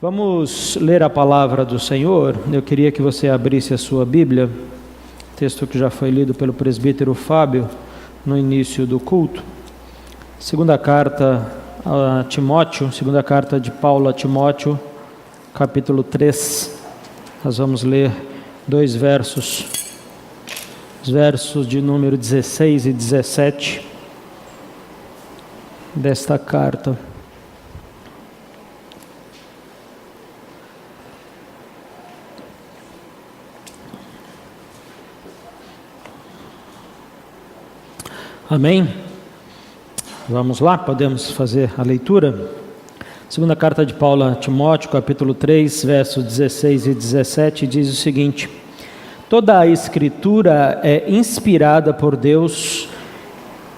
Vamos ler a palavra do Senhor. Eu queria que você abrisse a sua Bíblia, texto que já foi lido pelo presbítero Fábio no início do culto. Segunda carta a Timóteo, segunda carta de Paulo a Timóteo, capítulo 3. Nós vamos ler dois versos, os versos de número 16 e 17 desta carta. Amém? Vamos lá, podemos fazer a leitura? Segunda carta de Paulo a Timóteo, capítulo 3, versos 16 e 17, diz o seguinte: Toda a Escritura é inspirada por Deus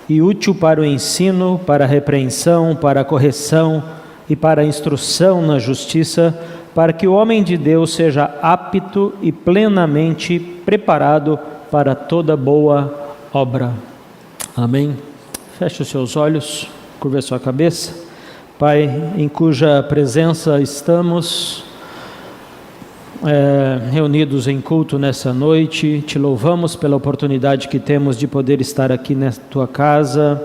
e útil para o ensino, para a repreensão, para a correção e para a instrução na justiça, para que o homem de Deus seja apto e plenamente preparado para toda boa obra. Amém. Feche os seus olhos, curva a sua cabeça. Pai, em cuja presença estamos reunidos em culto nessa noite, te louvamos pela oportunidade que temos de poder estar aqui na tua casa,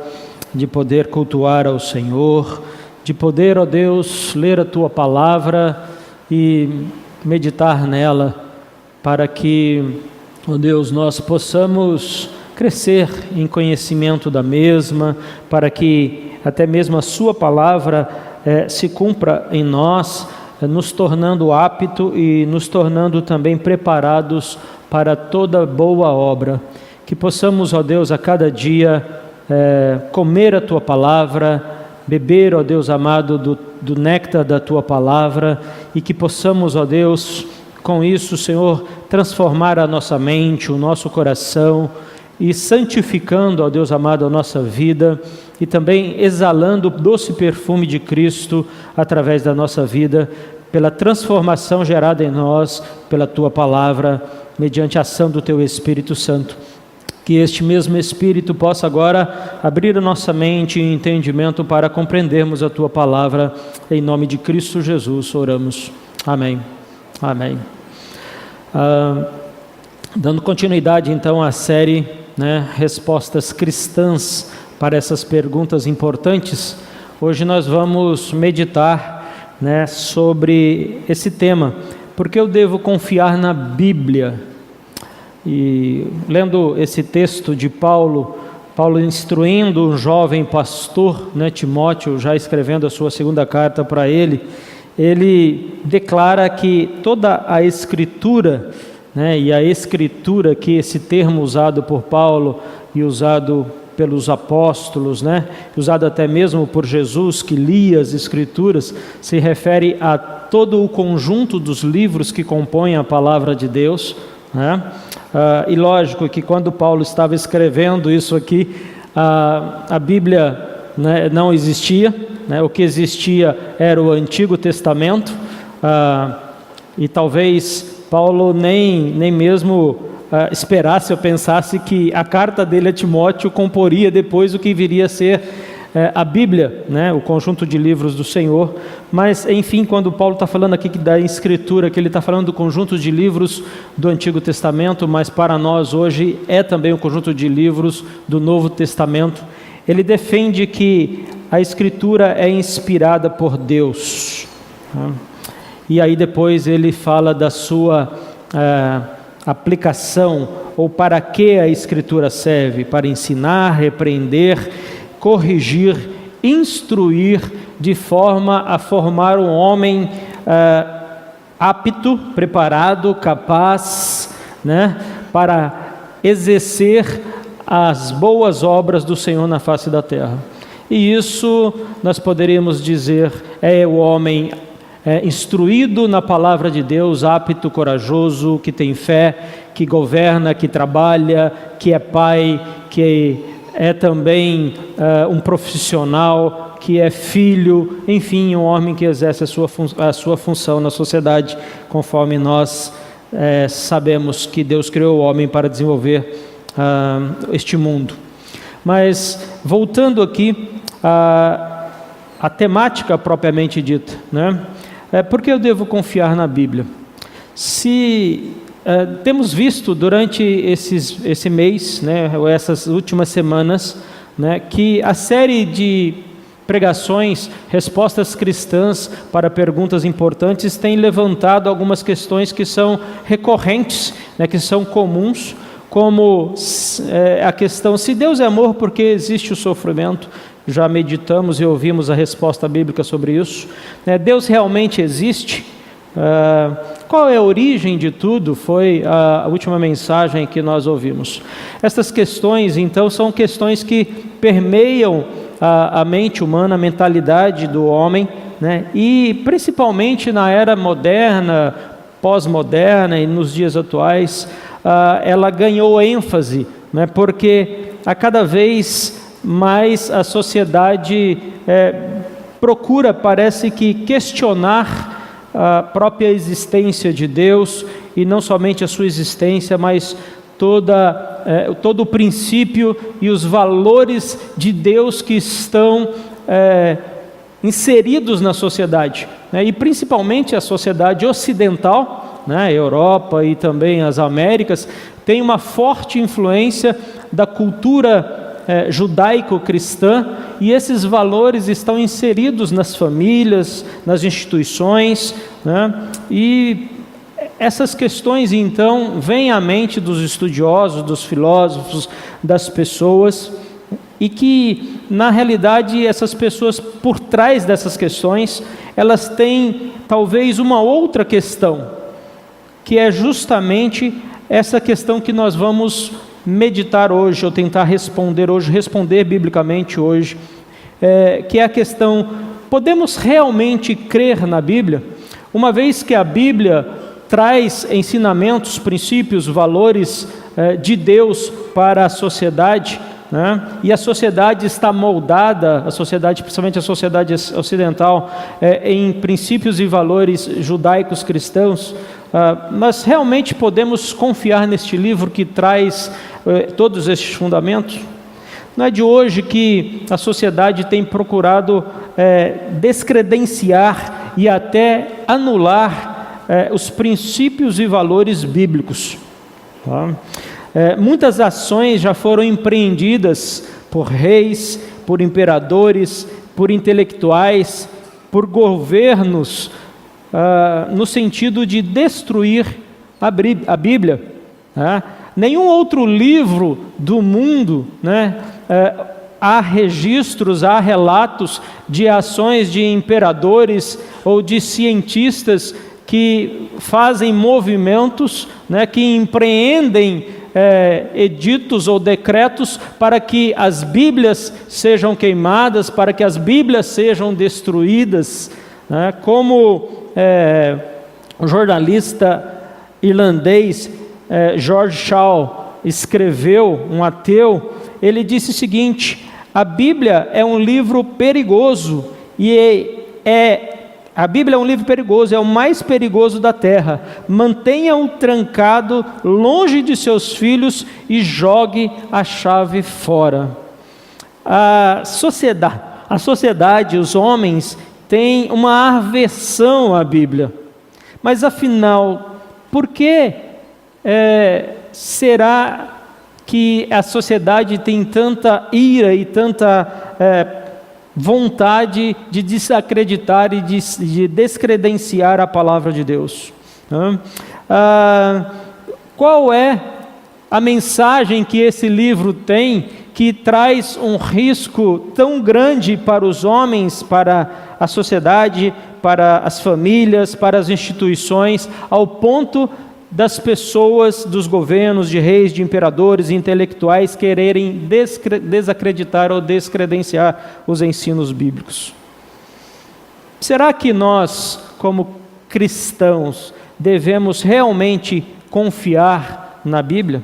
de poder cultuar ao Senhor, de poder, ó Deus, ler a tua palavra e meditar nela, para que, ó Deus, nós possamos crescer em conhecimento da mesma, para que até mesmo a sua palavra se cumpra em nós, nos tornando apto e nos tornando também preparados para toda boa obra. Que possamos, ó Deus, a cada dia comer a tua palavra, beber, ó Deus amado, do néctar da tua palavra, e que possamos, ó Deus, com isso, Senhor, transformar a nossa mente, o nosso coração, e santificando, ó Deus amado, a nossa vida, e também exalando o doce perfume de Cristo através da nossa vida, pela transformação gerada em nós, pela Tua Palavra, mediante a ação do Teu Espírito Santo. Que este mesmo Espírito possa agora abrir a nossa mente e entendimento para compreendermos a Tua Palavra, em nome de Cristo Jesus oramos. Amém. Amém. Dando continuidade então à série, respostas cristãs para essas perguntas importantes, hoje nós vamos meditar sobre esse tema: por que eu devo confiar na Bíblia? E lendo esse texto de Paulo instruindo um jovem pastor, Timóteo, já escrevendo a sua segunda carta para ele declara que toda a Escritura, e a Escritura, que esse termo usado por Paulo e usado pelos apóstolos, usado até mesmo por Jesus, que lia as Escrituras, se refere a todo o conjunto dos livros que compõem a palavra de Deus. E lógico que quando Paulo estava escrevendo isso aqui, a Bíblia não existia, o que existia era o Antigo Testamento, e talvez Paulo nem mesmo esperasse ou pensasse que a carta dele a Timóteo comporia depois o que viria a ser a Bíblia, o conjunto de livros do Senhor. Mas, enfim, quando Paulo está falando aqui da Escritura, que ele está falando do conjunto de livros do Antigo Testamento, mas para nós hoje é também um conjunto de livros do Novo Testamento, ele defende que a Escritura é inspirada por Deus. E aí depois ele fala da sua aplicação, ou para que a Escritura serve: para ensinar, repreender, corrigir, instruir, de forma a formar um homem apto, preparado, capaz, para exercer as boas obras do Senhor na face da terra. E isso nós poderíamos dizer é o homem instruído na palavra de Deus, apto, corajoso, que tem fé, que governa, que trabalha, que é pai, que é também um profissional, que é filho, enfim, um homem que exerce a sua função na sociedade, conforme nós sabemos que Deus criou o homem para desenvolver este mundo. Mas voltando aqui à temática propriamente dita, Por que eu devo confiar na Bíblia? Temos visto durante esse mês, né, ou essas últimas semanas, né, que a série de pregações, respostas cristãs para perguntas importantes, tem levantado algumas questões que são recorrentes, né, que são comuns, como a questão: se Deus é amor, por que existe o sofrimento? Já meditamos e ouvimos a resposta bíblica sobre isso. Deus realmente existe? Qual é a origem de tudo? Foi a última mensagem que nós ouvimos. Essas questões, então, são questões que permeiam a mente humana, a mentalidade do homem, né? E principalmente na era moderna, pós-moderna e nos dias atuais, ela ganhou ênfase, né? Porque a cada vez mais a sociedade procura, parece que, questionar a própria existência de Deus, e não somente a sua existência, mas todo o princípio e os valores de Deus que estão inseridos na sociedade, né? E principalmente a sociedade ocidental, né? A Europa e também as Américas, tem uma forte influência da cultura judaico-cristã, e esses valores estão inseridos nas famílias, nas instituições, né? E essas questões, então, vêm à mente dos estudiosos, dos filósofos, das pessoas, e que, na realidade, essas pessoas, por trás dessas questões, elas têm talvez uma outra questão, que é justamente essa questão que nós vamos meditar hoje, ou tentar responder biblicamente hoje, que é a questão: podemos realmente crer na Bíblia? Uma vez que a Bíblia traz ensinamentos, princípios, valores de Deus para a sociedade, né? E a sociedade está moldada, principalmente a sociedade ocidental, em princípios e valores judaicos cristãos. Nós realmente podemos confiar neste livro que traz todos estes fundamentos? Não é de hoje que a sociedade tem procurado descredenciar e até anular os princípios e valores bíblicos, tá? Muitas ações já foram empreendidas por reis, por imperadores, por intelectuais, por governos, no sentido de destruir a Bíblia, né? Nenhum outro livro do mundo, né, há registros, há relatos de ações de imperadores ou de cientistas que fazem movimentos, né, que empreendem editos ou decretos para que as Bíblias sejam queimadas, para que as Bíblias sejam destruídas, né? Como o jornalista irlandês George Shaw escreveu, um ateu, ele disse o seguinte: a Bíblia é um livro perigoso, a Bíblia é um livro perigoso, é o mais perigoso da terra. Mantenha-o trancado longe de seus filhos e jogue a chave fora. A sociedade, os homens, têm uma aversão à Bíblia. Mas afinal, por que será que a sociedade tem tanta ira e tanta vontade de desacreditar e de descredenciar a palavra de Deus? Qual é a mensagem que esse livro tem, que traz um risco tão grande para os homens, para a sociedade, para as famílias, para as instituições, ao ponto das pessoas, dos governos, de reis, de imperadores e intelectuais quererem desacreditar ou descredenciar os ensinos bíblicos? Será que nós, como cristãos, devemos realmente confiar na Bíblia?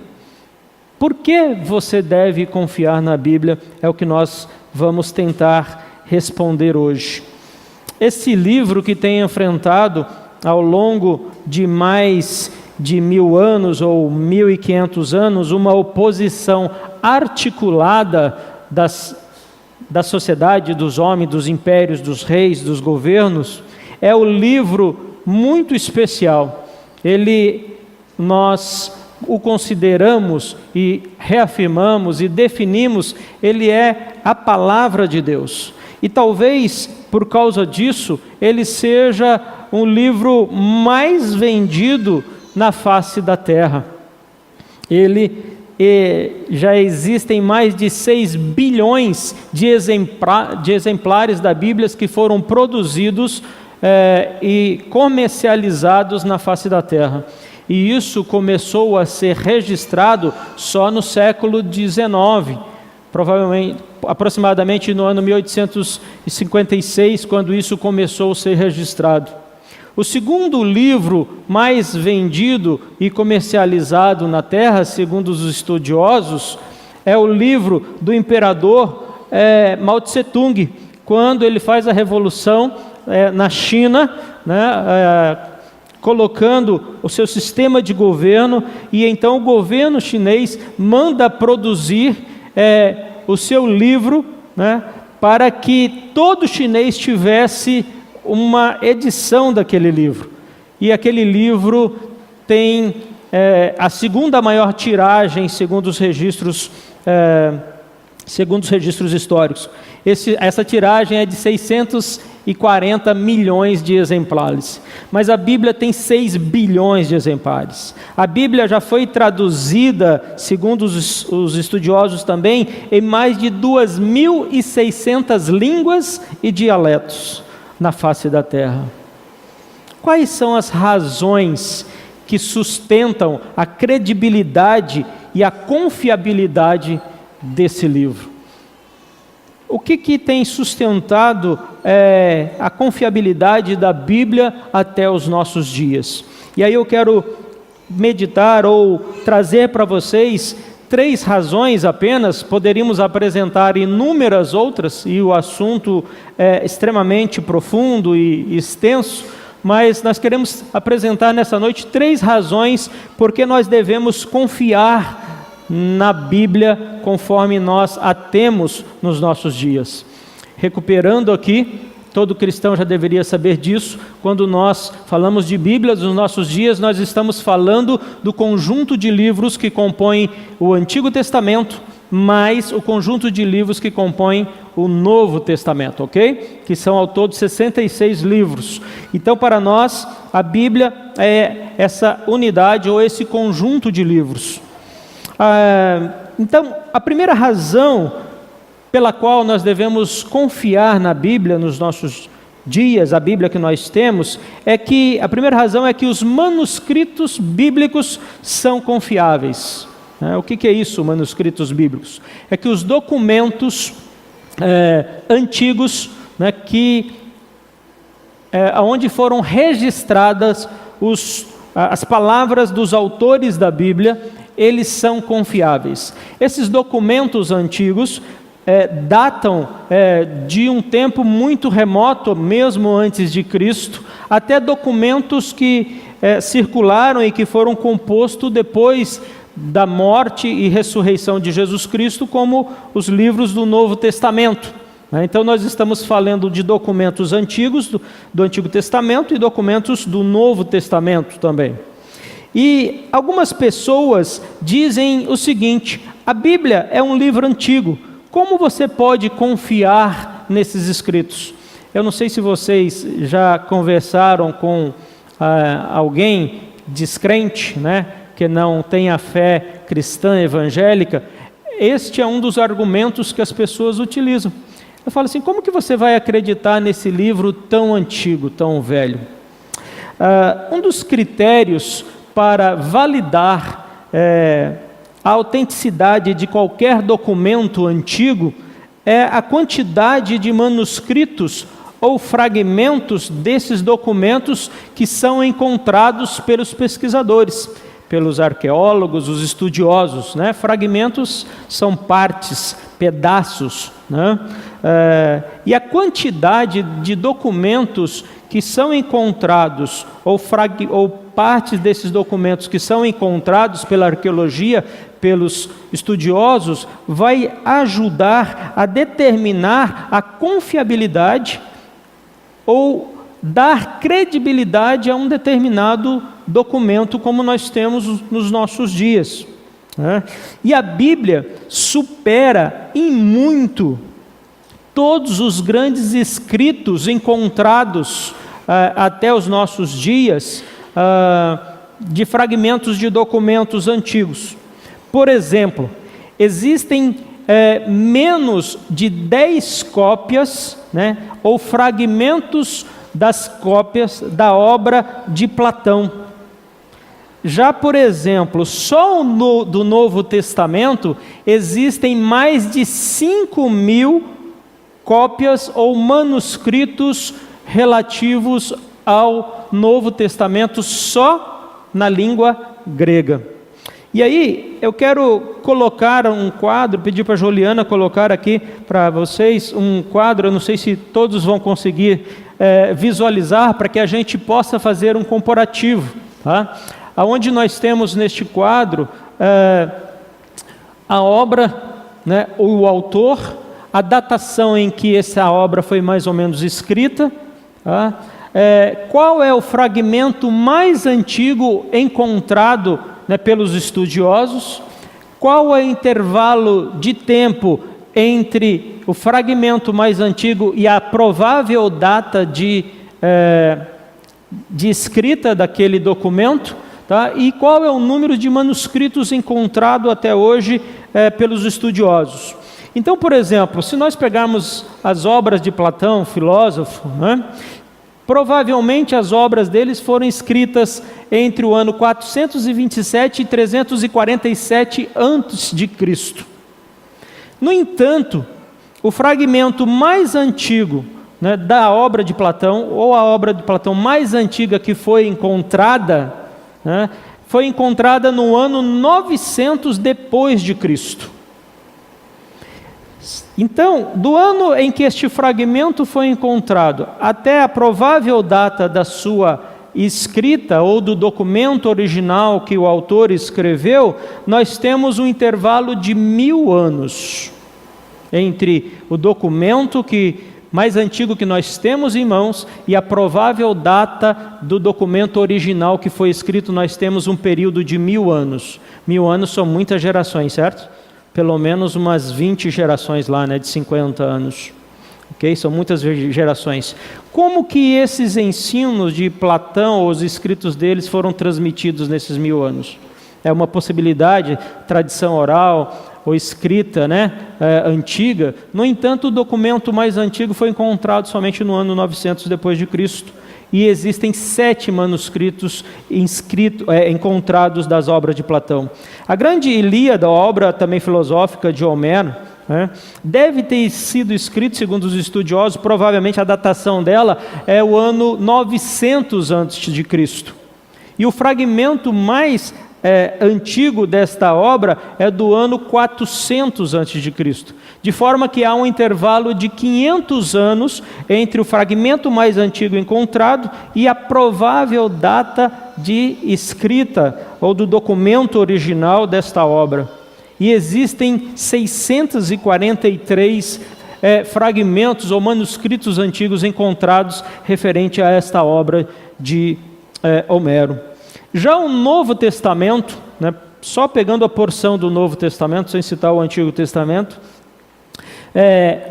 Por que você deve confiar na Bíblia? É o que nós vamos tentar responder hoje. Esse livro que tem enfrentado ao longo de mais de 1000 anos ou 1500 anos, uma oposição articulada da sociedade, dos homens, dos impérios, dos reis, dos governos, é um livro muito especial. Nós o consideramos e reafirmamos e definimos, ele é a palavra de Deus. E talvez, por causa disso, ele seja um livro mais vendido na face da terra. Já existem mais de 6 bilhões de exemplares da Bíblia que foram produzidos e comercializados na face da terra. E isso começou a ser registrado só no século XIX, aproximadamente no ano 1856, quando isso começou a ser registrado. O segundo livro mais vendido e comercializado na terra, segundo os estudiosos, é o livro do imperador Mao Tse-tung, quando ele faz a revolução na China, né, colocando o seu sistema de governo, e então o governo chinês manda produzir o seu livro, né, para que todo chinês tivesse uma edição daquele livro. E aquele livro tem a segunda maior tiragem segundo os registros históricos. Essa tiragem é de 640 milhões de exemplares. Mas a Bíblia tem 6 bilhões de exemplares. A Bíblia já foi traduzida, segundo os estudiosos também, em mais de 2.600 línguas e dialetos na face da terra. Quais são as razões que sustentam a credibilidade e a confiabilidade desse livro? O que tem sustentado a confiabilidade da Bíblia até os nossos dias? E aí eu quero meditar ou trazer para vocês 3 razões apenas. Poderíamos apresentar inúmeras outras, e o assunto é extremamente profundo e extenso, mas nós queremos apresentar nessa noite 3 razões porque nós devemos confiar na Bíblia conforme nós a temos nos nossos dias. Recuperando aqui, todo cristão já deveria saber disso, quando nós falamos de Bíblia nos nossos dias, nós estamos falando do conjunto de livros que compõem o Antigo Testamento, mais o conjunto de livros que compõem o Novo Testamento, ok? Que são ao todo 66 livros. Então, para nós, a Bíblia é essa unidade ou esse conjunto de livros. Então, a primeira razão pela qual nós devemos confiar na Bíblia nos nossos dias, a Bíblia que nós temos, a primeira razão é que os manuscritos bíblicos são confiáveis. O que é isso, manuscritos bíblicos? É que os documentos antigos, né, onde foram registradas as palavras dos autores da Bíblia, eles são confiáveis. Esses documentos antigos datam de um tempo muito remoto, mesmo antes de Cristo, até documentos que circularam e que foram compostos depois da morte e ressurreição de Jesus Cristo, como os livros do Novo Testamento. Então nós estamos falando de documentos antigos do Antigo Testamento e documentos do Novo Testamento também. E algumas pessoas dizem o seguinte: a Bíblia é um livro antigo, como você pode confiar nesses escritos? Eu não sei se vocês já conversaram com alguém descrente, né, que não tem a fé cristã evangélica. Este é um dos argumentos que as pessoas utilizam. Eu falo assim: como que você vai acreditar nesse livro tão antigo, tão velho? Um dos critérios para validar a autenticidade de qualquer documento antigo é a quantidade de manuscritos ou fragmentos desses documentos que são encontrados pelos pesquisadores, pelos arqueólogos, os estudiosos, né? Fragmentos são partes, pedaços, né? E a quantidade de documentos que são encontrados, ou partes desses documentos que são encontrados pela arqueologia, pelos estudiosos, vai ajudar a determinar a confiabilidade ou dar credibilidade a um determinado documento, como nós temos nos nossos dias, né? E a Bíblia supera em muito todos os grandes escritos encontrados até os nossos dias, de fragmentos de documentos antigos. Por exemplo, existem menos de 10 cópias, né, ou fragmentos das cópias da obra de Platão. Já, por exemplo, só do Novo Testamento existem mais de 5.000 cópias ou manuscritos relativos ao Novo Testamento só na língua grega. E aí, eu quero colocar um quadro, pedir para a Juliana colocar aqui para vocês um quadro, eu não sei se todos vão conseguir visualizar, para que a gente possa fazer um comparativo, tá? Onde nós temos neste quadro a obra, né, o autor, a datação em que essa obra foi mais ou menos escrita, tá? Qual é o fragmento mais antigo encontrado, né, pelos estudiosos, qual é o intervalo de tempo entre o fragmento mais antigo e a provável data de escrita daquele documento, tá? E qual é o número de manuscritos encontrado até hoje pelos estudiosos. Então, por exemplo, se nós pegarmos as obras de Platão, filósofo, né, provavelmente as obras deles foram escritas entre o ano 427 e 347 a.C. No entanto, o fragmento mais antigo, né, da obra de Platão, ou a obra de Platão mais antiga que foi encontrada, né, foi encontrada no ano 900 depois de Cristo. Então, do ano em que este fragmento foi encontrado até a provável data da sua escrita ou do documento original que o autor escreveu, nós temos um intervalo de 1000 anos entre o documento mais antigo que nós temos em mãos e a provável data do documento original que foi escrito. Nós temos um período de 1000 anos. 1000 anos são muitas gerações, certo? Pelo menos umas 20 gerações lá, né, de 50 anos. Okay? São muitas gerações. Como que esses ensinos de Platão, ou os escritos deles, foram transmitidos nesses 1000 anos? É uma possibilidade, tradição oral ou escrita, né, antiga. No entanto, o documento mais antigo foi encontrado somente no ano 900 depois de Cristo. E existem 7 manuscritos encontrados das obras de Platão. A grande Ilíada, a obra também filosófica de Homero, né, deve ter sido escrito, segundo os estudiosos, provavelmente a datação dela é o ano 900 a.C. E o fragmento mais antigo desta obra é do ano 400 a.C., de forma que há um intervalo de 500 anos entre o fragmento mais antigo encontrado e a provável data de escrita ou do documento original desta obra. E existem 643 fragmentos ou manuscritos antigos encontrados referente a esta obra de Homero. Já o Novo Testamento, né, só pegando a porção do Novo Testamento, sem citar o Antigo Testamento,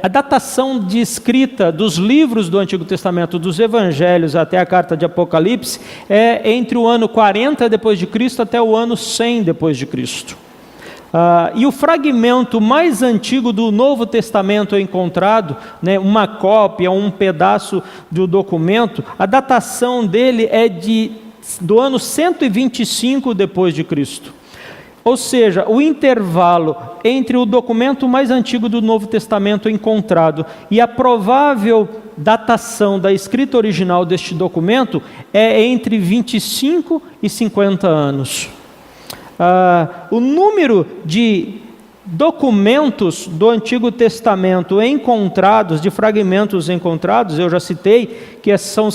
a datação de escrita dos livros do Antigo Testamento, dos Evangelhos até a carta de Apocalipse, é entre o ano 40 depois de Cristo até o ano 100 depois de Cristo. E o fragmento mais antigo do Novo Testamento encontrado, né, uma cópia, um pedaço do documento, a datação dele é do ano 125 depois de Cristo. Ou seja, o intervalo entre o documento mais antigo do Novo Testamento encontrado e a provável datação da escrita original deste documento é entre 25 e 50 anos. O número de documentos do Antigo Testamento encontrados, de fragmentos encontrados, eu já citei, que são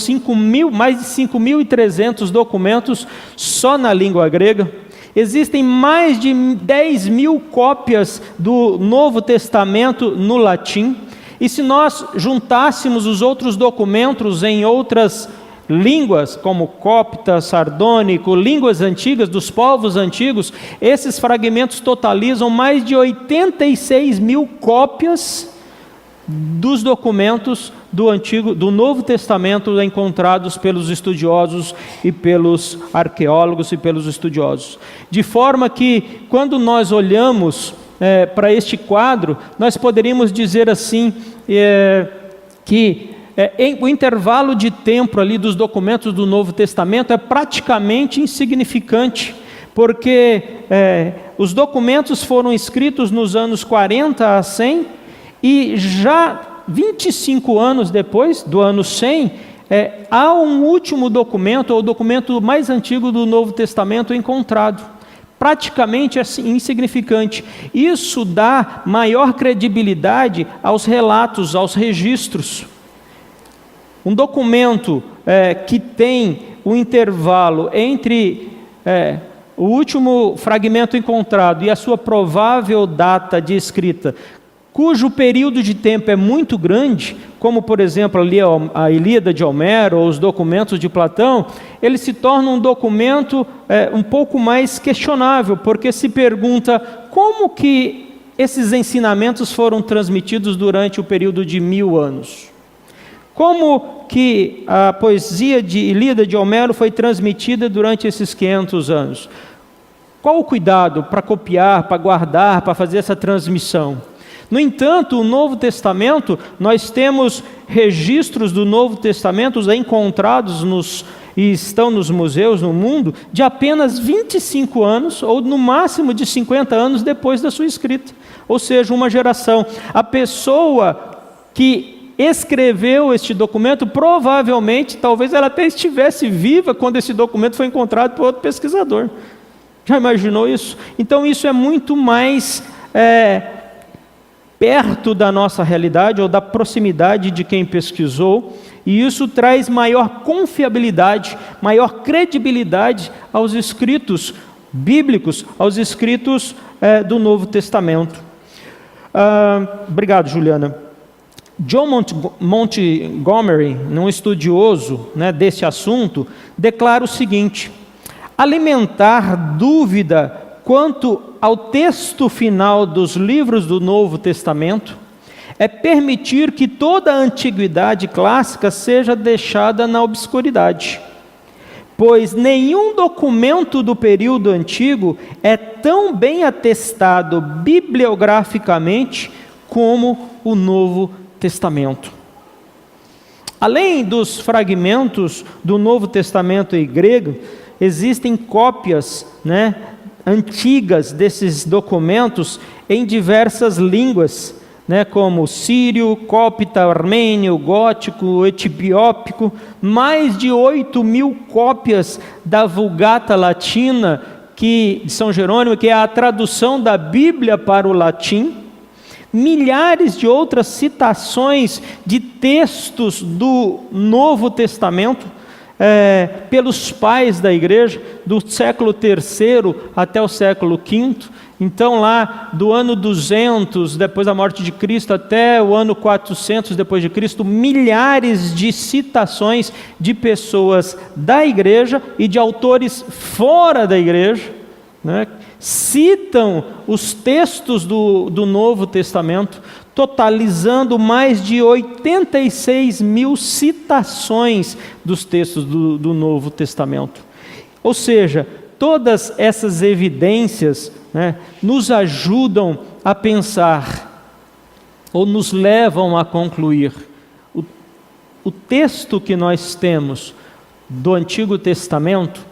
mais de 5.300 documentos só na língua grega. Existem mais de 10.000 cópias do Novo Testamento no latim. E se nós juntássemos os outros documentos em outras línguas, como copta, sardônico, línguas antigas, dos povos antigos, esses fragmentos totalizam mais de 86 mil cópias dos documentos do Novo Testamento encontrados pelos estudiosos e pelos arqueólogos e pelos estudiosos. De forma que, quando nós olhamos para este quadro, nós poderíamos dizer assim, que o intervalo de tempo ali dos documentos do Novo Testamento é praticamente insignificante, porque os documentos foram escritos nos anos 40 a 100, e já 25 anos depois, do ano 100, há um último documento, ou o documento mais antigo do Novo Testamento encontrado. Praticamente insignificante. Isso dá maior credibilidade aos relatos, aos registros. Um documento que tem um intervalo entre o último fragmento encontrado e a sua provável data de escrita, cujo período de tempo é muito grande, como por exemplo ali a Ilíada de Homero ou os documentos de Platão, ele se torna um documento um pouco mais questionável, porque se pergunta como que esses ensinamentos foram transmitidos durante o período de 1000 anos. Como que a poesia de Ilíada de Homero foi transmitida durante esses 500 anos? Qual o cuidado para copiar, para guardar, para fazer essa transmissão? No entanto, o Novo Testamento, nós temos registros do Novo Testamento encontrados e estão nos museus no mundo, de apenas 25 anos, ou no máximo de 50 anos depois da sua escrita. Ou seja, uma geração. A pessoa que escreveu este documento, provavelmente, talvez ela até estivesse viva quando esse documento foi encontrado por outro pesquisador. Já imaginou isso? Então isso é muito mais perto da nossa realidade, ou da proximidade de quem pesquisou, e isso traz maior confiabilidade, maior credibilidade aos escritos bíblicos, aos escritos do Novo Testamento. Obrigado, Juliana. John Montgomery, um estudioso desse assunto, declara o seguinte: alimentar dúvida quanto ao texto final dos livros do Novo Testamento é permitir que toda a antiguidade clássica seja deixada na obscuridade, pois nenhum documento do período antigo é tão bem atestado bibliograficamente como o Novo Testamento. Além dos fragmentos do Novo Testamento em grego, existem cópias antigas desses documentos em diversas línguas, como sírio, copta, armênio, gótico, etiópico, mais de 8.000 cópias da Vulgata Latina, de São Jerônimo, que é a tradução da Bíblia para o latim, milhares de outras citações de textos do Novo Testamento, pelos pais da igreja, do século III até o século V. Então lá do ano 200 depois da morte de Cristo até o ano 400 depois de Cristo, milhares de citações de pessoas da igreja e de autores fora da igreja, citam os textos do Novo Testamento, totalizando mais de 86.000 citações dos textos do Novo Testamento. Ou seja, todas essas evidências nos ajudam a pensar, ou nos levam a concluir, o texto que nós temos do Antigo Testamento,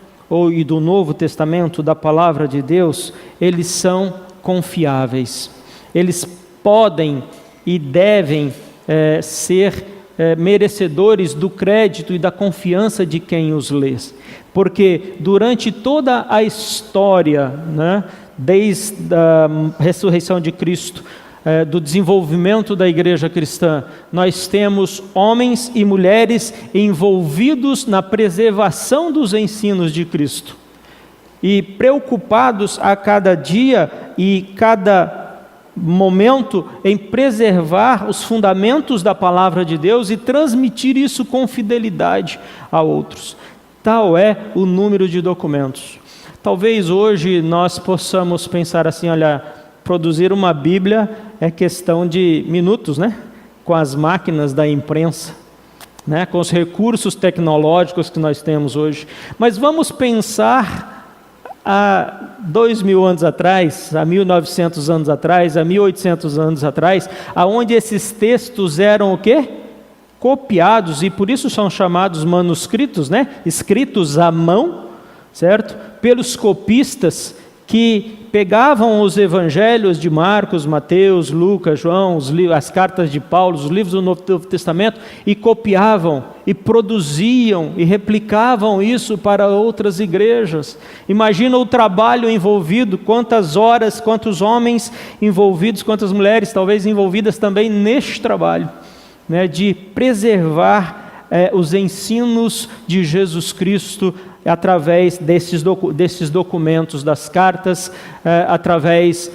e do Novo Testamento, da Palavra de Deus, eles são confiáveis. Eles podem e devem ser merecedores do crédito e da confiança de quem os lê. Porque durante toda a história, desde a ressurreição de Cristo, do desenvolvimento da igreja cristã, nós temos homens e mulheres envolvidos na preservação dos ensinos de Cristo e preocupados a cada dia e cada momento em preservar os fundamentos da palavra de Deus e transmitir isso com fidelidade a outros. Tal é o número de documentos. Talvez hoje nós possamos pensar assim, olha, produzir uma Bíblia é questão de minutos, né? Com as máquinas da imprensa, né? Com os recursos tecnológicos que nós temos hoje. Mas vamos pensar há 2.000 anos atrás, há 1.900 anos atrás, há 1.800 anos atrás, aonde esses textos eram o quê? Copiados, e por isso são chamados manuscritos, né? Escritos à mão, certo? Pelos copistas que pegavam os evangelhos de Marcos, Mateus, Lucas, João, as cartas de Paulo, os livros do Novo Testamento, e copiavam, e produziam, e replicavam isso para outras igrejas. Imagina o trabalho envolvido, quantas horas, quantos homens envolvidos, quantas mulheres talvez envolvidas também neste trabalho, né, de preservar os ensinos de Jesus Cristo através desses documentos, das cartas, através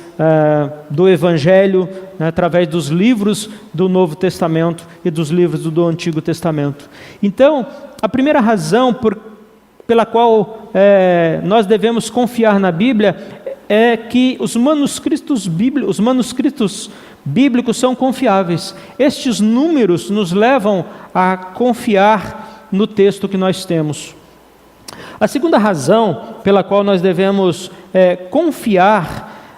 do Evangelho, né, através dos livros do Novo Testamento e dos livros do Antigo Testamento. Então, a primeira razão pela qual nós devemos confiar na Bíblia é que os manuscritos bíblicos são confiáveis. Estes números nos levam a confiar no texto que nós temos. A segunda razão pela qual nós devemos confiar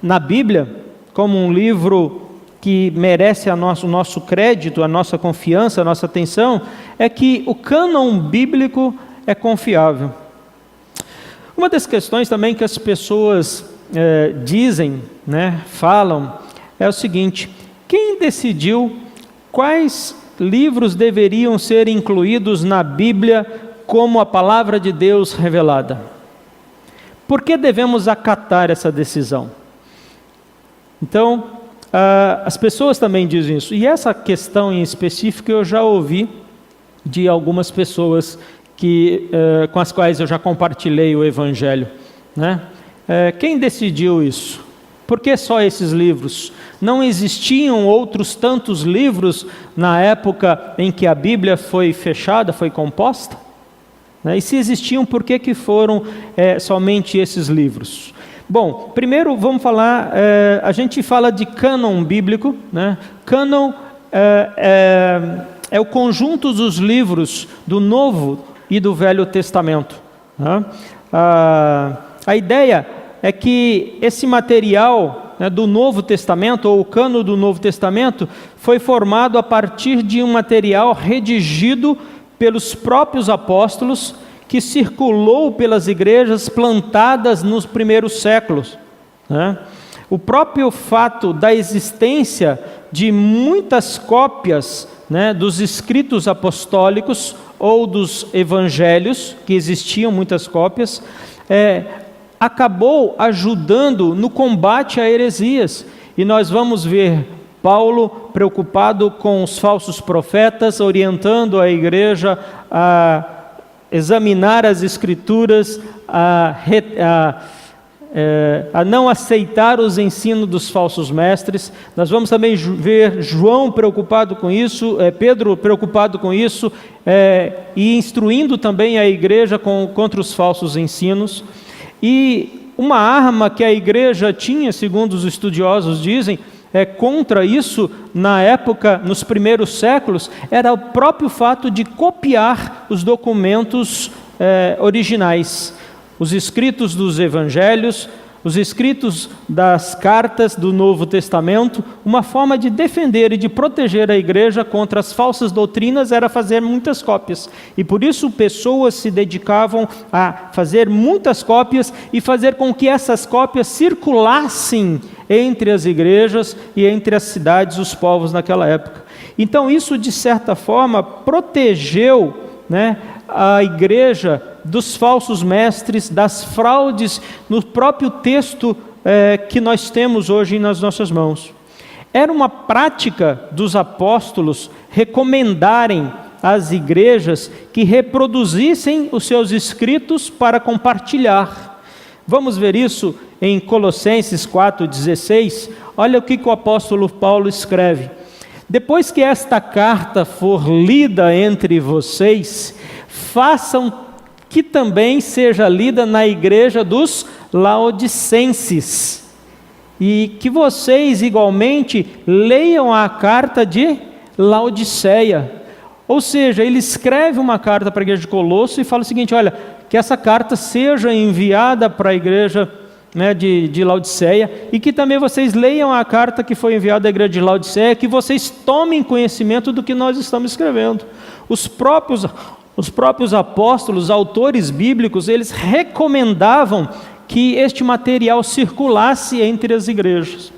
na Bíblia como um livro que merece o nosso crédito, a nossa confiança, a nossa atenção, é que o cânon bíblico é confiável. Uma das questões também que as pessoas dizem, né, falam, é o seguinte: quem decidiu quais livros deveriam ser incluídos na Bíblia como a palavra de Deus revelada? Por que devemos acatar essa decisão? Então, as pessoas também dizem isso, e essa questão em específico eu já ouvi de algumas pessoas com as quais eu já compartilhei o Evangelho, né? Quem decidiu isso? Por que só esses livros? Não existiam outros tantos livros na época em que a Bíblia foi fechada, foi composta? E se existiam, por que foram somente esses livros? Bom, primeiro vamos falar, a gente fala de cânon bíblico, né? Cânon é o conjunto dos livros do Novo e do Velho Testamento, né? A ideia é que esse material, né, do Novo Testamento, ou o cânon do Novo Testamento, foi formado a partir de um material redigido pelos próprios apóstolos, que circulou pelas igrejas plantadas nos primeiros séculos, né? O próprio fato da existência de muitas cópias, né, dos escritos apostólicos ou dos evangelhos, que existiam muitas cópias, acabou ajudando no combate a heresias. E nós vamos ver Paulo preocupado com os falsos profetas, orientando a igreja a examinar as Escrituras, a não aceitar os ensinos dos falsos mestres. Nós vamos também ver João preocupado com isso, Pedro preocupado com isso, e instruindo também a igreja contra os falsos ensinos. E uma arma que a igreja tinha, segundo os estudiosos dizem, contra isso, na época, nos primeiros séculos, era o próprio fato de copiar os documentos originais, os escritos dos evangelhos, os escritos das cartas do Novo Testamento. Uma forma de defender e de proteger a igreja contra as falsas doutrinas era fazer muitas cópias, e por isso pessoas se dedicavam a fazer muitas cópias e fazer com que essas cópias circulassem entre as igrejas e entre as cidades, os povos naquela época. Então isso, de certa forma, protegeu, né, a igreja dos falsos mestres, das fraudes no próprio texto que nós temos hoje nas nossas mãos. Era uma prática dos apóstolos recomendarem às igrejas que reproduzissem os seus escritos para compartilhar. Vamos ver isso em Colossenses 4,16, olha o que o apóstolo Paulo escreve: depois que esta carta for lida entre vocês, façam que também seja lida na igreja dos laodicenses, e que vocês igualmente leiam a carta de Laodiceia. Ou seja, ele escreve uma carta para a igreja de Colosso e fala o seguinte: olha, que essa carta seja enviada para a igreja, né, de Laodiceia, e que também vocês leiam a carta que foi enviada à igreja de Laodiceia, que vocês tomem conhecimento do que nós estamos escrevendo. Os próprios apóstolos, autores bíblicos, eles recomendavam que este material circulasse entre as igrejas.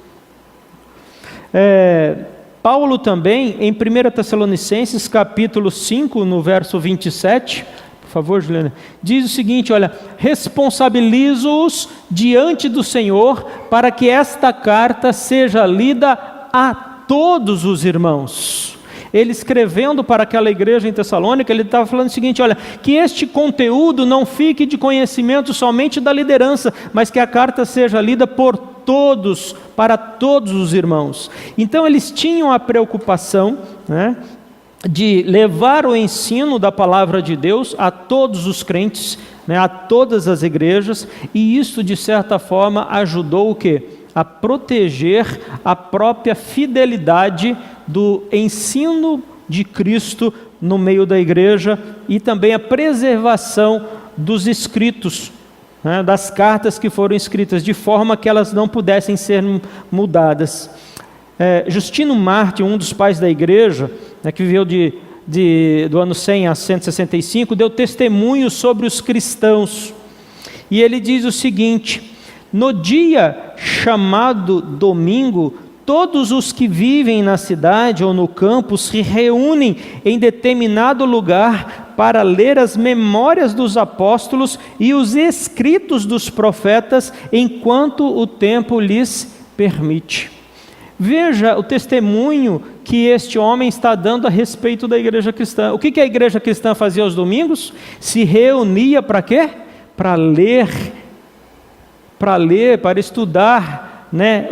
Paulo também, em 1 Tessalonicenses, capítulo 5, no verso 27, por favor, Juliana, diz o seguinte: olha, responsabilizo-os diante do Senhor, para que esta carta seja lida a todos os irmãos. Ele escrevendo para aquela igreja em Tessalônica, ele estava falando o seguinte: olha, que este conteúdo não fique de conhecimento somente da liderança, mas que a carta seja lida por todos, para todos os irmãos. Então eles tinham a preocupação, né, de levar o ensino da palavra de Deus a todos os crentes, né, a todas as igrejas, e isso de certa forma ajudou o quê? A proteger a própria fidelidade do ensino de Cristo no meio da igreja, e também a preservação dos escritos, né, das cartas que foram escritas, de forma que elas não pudessem ser mudadas. Justino Mártir, um dos pais da igreja, né, que viveu do ano 100 a 165, deu testemunho sobre os cristãos, e ele diz o seguinte: no dia chamado domingo, todos os que vivem na cidade ou no campo se reúnem em determinado lugar para ler as memórias dos apóstolos e os escritos dos profetas, enquanto o tempo lhes permite. Veja o testemunho que este homem está dando a respeito da igreja cristã. O que a igreja cristã fazia aos domingos? Se reunia para quê? Para ler, para estudar, né,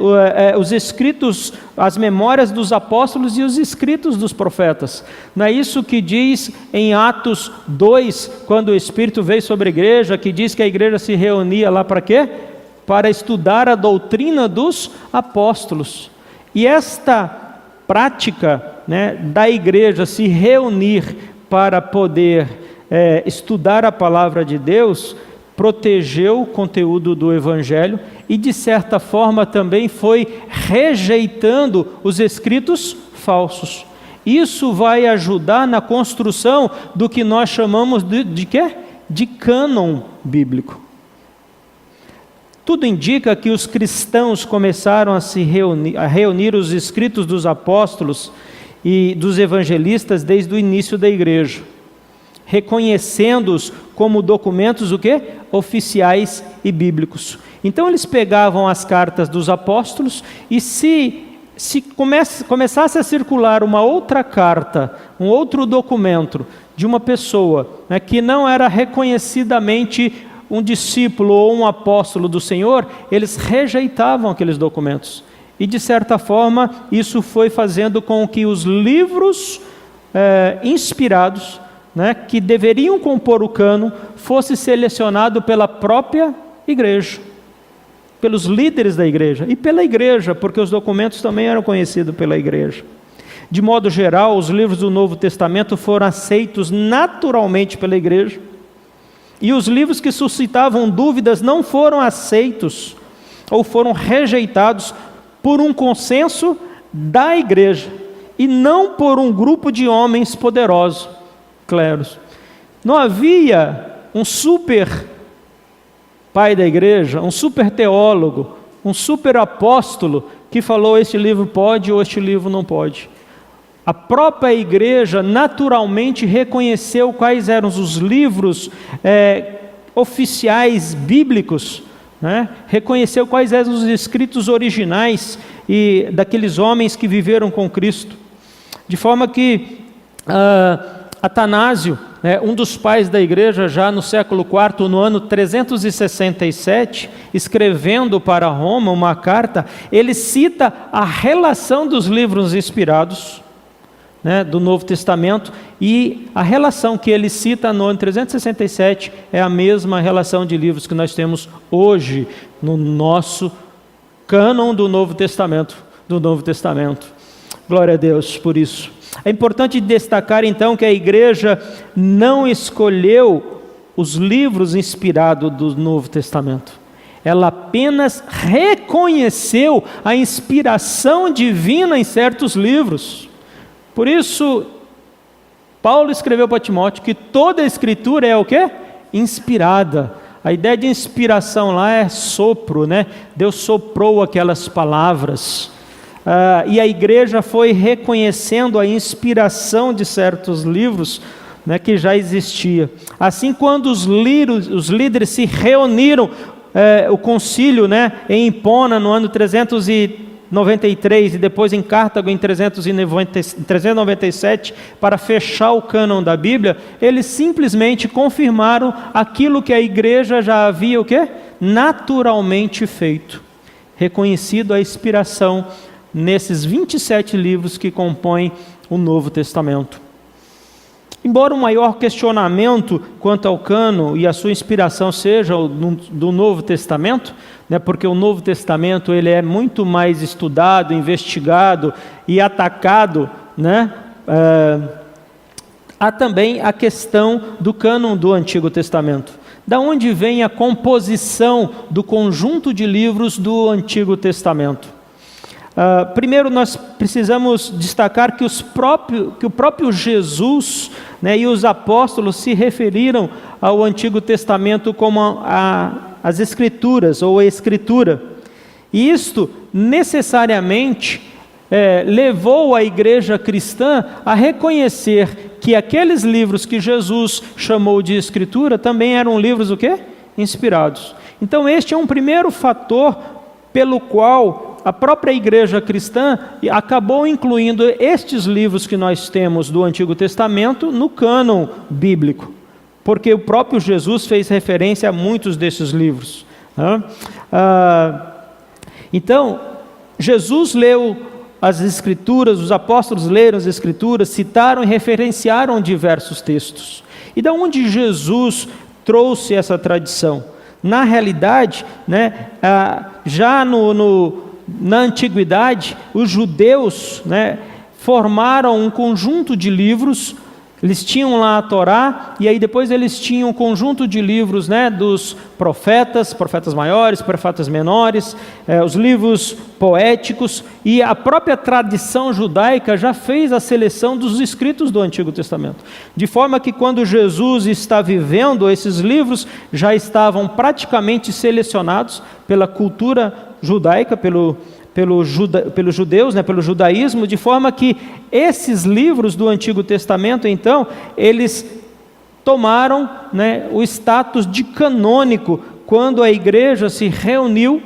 os escritos, as memórias dos apóstolos e os escritos dos profetas. Não é isso que diz em Atos 2, quando o Espírito veio sobre a igreja, que diz que a igreja se reunia lá para quê? Para estudar a doutrina dos apóstolos. E esta prática, né, da igreja se reunir para poder estudar a palavra de Deus, protegeu o conteúdo do Evangelho e, de certa forma, também foi rejeitando os escritos falsos. Isso vai ajudar na construção do que nós chamamos de quê? De cânon bíblico. Tudo indica que os cristãos começaram a reunir os escritos dos apóstolos e dos evangelistas desde o início da igreja, reconhecendo-os como documentos o quê? Oficiais e bíblicos. Então eles pegavam as cartas dos apóstolos, e se começasse a circular uma outra carta, um outro documento de uma pessoa, né, que não era reconhecidamente um discípulo ou um apóstolo do Senhor, eles rejeitavam aqueles documentos. E de certa forma isso foi fazendo com que os livros inspirados, né, que deveriam compor o cânon, fosse selecionado pela própria igreja, pelos líderes da igreja e pela igreja, porque os documentos também eram conhecidos pela igreja. De modo geral, os livros do Novo Testamento foram aceitos naturalmente pela igreja, e os livros que suscitavam dúvidas não foram aceitos ou foram rejeitados por um consenso da igreja, e não por um grupo de homens poderosos, cleros. Não havia um super pai da igreja, um super teólogo, um super apóstolo que falou: este livro pode ou este livro não pode. A própria igreja naturalmente reconheceu quais eram os livros oficiais bíblicos, né? Reconheceu quais eram os escritos originais e daqueles homens que viveram com Cristo. De forma que Atanásio, um dos pais da igreja, já no século IV, no ano 367, escrevendo para Roma uma carta, ele cita a relação dos livros inspirados, do Novo Testamento, e a relação que ele cita no ano 367 é a mesma relação de livros que nós temos hoje no nosso cânon do Novo Testamento. Glória a Deus por isso. É importante destacar então que a igreja não escolheu os livros inspirados do Novo Testamento. Ela apenas reconheceu a inspiração divina em certos livros. Por isso, Paulo escreveu para Timóteo que toda a Escritura é o quê? Inspirada. A ideia de inspiração lá é sopro, Deus soprou aquelas palavras. E a igreja foi reconhecendo a inspiração de certos livros, que já existia. Assim, quando os líderes se reuniram, o concílio, em Hipona, no ano 393, e depois em Cartago, em 397, para fechar o cânon da Bíblia, eles simplesmente confirmaram aquilo que a igreja já havia, naturalmente feito, reconhecido a inspiração nesses 27 livros que compõem o Novo Testamento. Embora o maior questionamento quanto ao cânon e a sua inspiração seja do Novo Testamento, porque o Novo Testamento ele é muito mais estudado, investigado e atacado, há também a questão do cânon do Antigo Testamento. Da onde vem a composição do conjunto de livros do Antigo Testamento? Primeiro nós precisamos destacar que o próprio Jesus, e os apóstolos se referiram ao Antigo Testamento como as Escrituras ou a Escritura. E isto necessariamente levou a igreja cristã a reconhecer que aqueles livros que Jesus chamou de Escritura também eram livros inspirados. Então este é um primeiro fator pelo qual a própria igreja cristã acabou incluindo estes livros que nós temos do Antigo Testamento no cânon bíblico, porque o próprio Jesus fez referência a muitos desses livros. Então, Jesus leu as Escrituras, os apóstolos leram as Escrituras, citaram e referenciaram diversos textos. E de onde Jesus trouxe essa tradição? Na realidade, já na antiguidade, os judeus formaram um conjunto de livros. Eles tinham lá a Torá, e aí depois eles tinham um conjunto de livros dos profetas maiores, profetas menores, os livros poéticos, e a própria tradição judaica já fez a seleção dos escritos do Antigo Testamento. De forma que quando Jesus está vivendo, esses livros já estavam praticamente selecionados pela cultura judaica, pelos judeus, pelo judaísmo, de forma que esses livros do Antigo Testamento, então, eles tomaram o status de canônico quando a igreja se reuniu